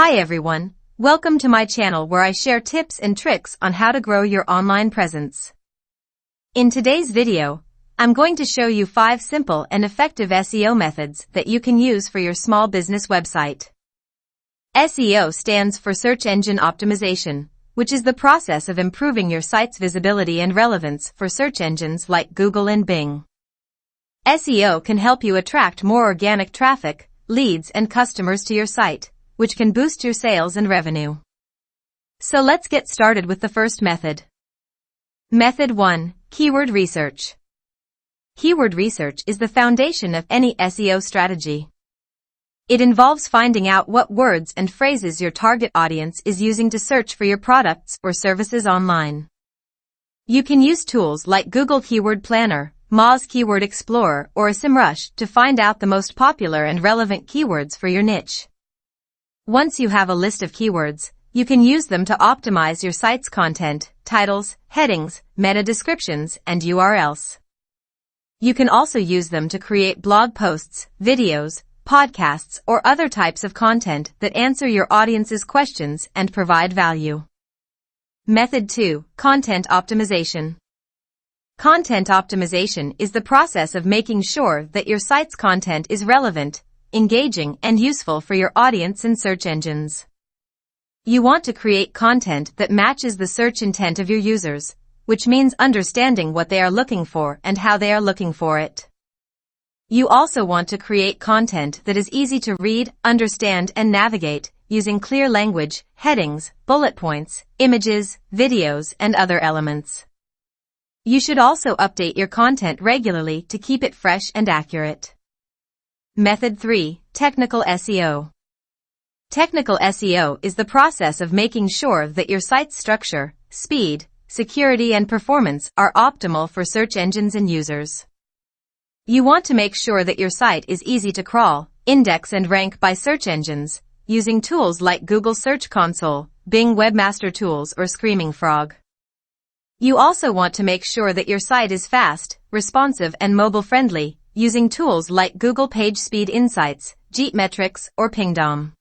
Hi everyone, welcome to my channel where I share tips and tricks on how to grow your online presence. In today's video, I'm going to show you 5 simple and effective SEO methods that you can use for your small business website. SEO stands for Search Engine Optimization, which is the process of improving your site's visibility and relevance for search engines like Google and Bing. SEO can help you attract more organic traffic, leads and customers to your site, which can boost your sales and revenue. So let's get started with the first method. Method 1. Keyword research. Keyword research is the foundation of any SEO strategy. It involves finding out what words and phrases your target audience is using to search for your products or services online. You can use tools like Google Keyword Planner, Moz Keyword Explorer, or SEMrush to find out the most popular and relevant keywords for your niche. Once you have a list of keywords, you can use them to optimize your site's content, titles, headings, meta descriptions, and URLs. You can also use them to create blog posts, videos, podcasts, or other types of content that answer your audience's questions and provide value. Method 2. Content optimization. Content optimization is the process of making sure that your site's content is relevant, engaging, and useful for your audience and search engines. You want to create content that matches the search intent of your users, which means understanding what they are looking for and how they are looking for it. You also want to create content that is easy to read, understand, and navigate, using clear language, headings, bullet points, images, videos, and other elements. You should also update your content regularly to keep it fresh and accurate. Method 3. Technical SEO. Technical SEO is the process of making sure that your site's structure, speed, security, and performance are optimal for search engines and users. You want to make sure that your site is easy to crawl, index, and rank by search engines, using tools like Google Search Console, Bing Webmaster Tools, or Screaming Frog. You also want to make sure that your site is fast, responsive, and mobile-friendly, using tools like Google PageSpeed Insights, Jeepmetrics, or Pingdom.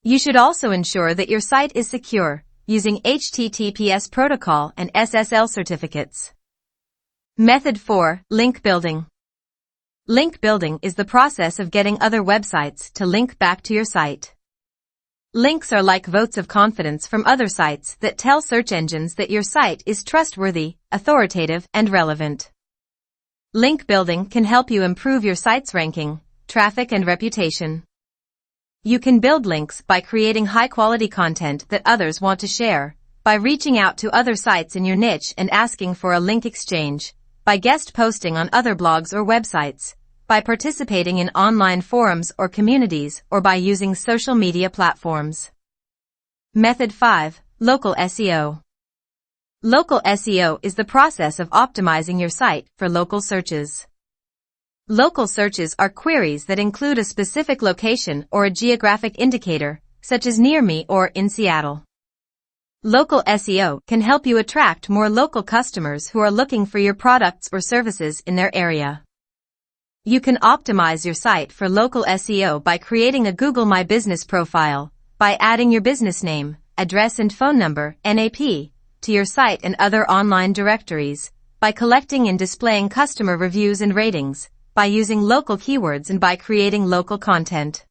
You should also ensure that your site is secure, using HTTPS protocol and SSL certificates. Method 4. Link building. Link building is the process of getting other websites to link back to your site. Links are like votes of confidence from other sites that tell search engines that your site is trustworthy, authoritative, and relevant. Link building can help you improve your site's ranking, traffic, and reputation. You can build links by creating high-quality content that others want to share, by reaching out to other sites in your niche and asking for a link exchange, by guest posting on other blogs or websites, by participating in online forums or communities, or by using social media platforms. Method 5. Local SEO. Local SEO is the process of optimizing your site for local searches. Local searches are queries that include a specific location or a geographic indicator, such as near me or in Seattle. Local SEO can help you attract more local customers who are looking for your products or services in their area. You can optimize your site for local SEO by creating a Google My Business profile, by adding your business name, address, and phone number, NAP, to your site and other online directories, by collecting and displaying customer reviews and ratings, by using local keywords, and by creating local content.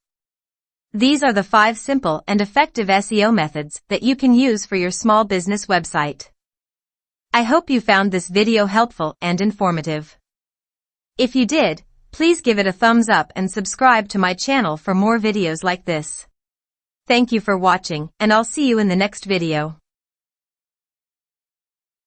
These are the 5 simple and effective SEO methods that you can use for your small business website. I hope you found this video helpful and informative. If you did, please give it a thumbs up and subscribe to my channel for more videos like this. Thank you for watching, and I'll see you in the next video.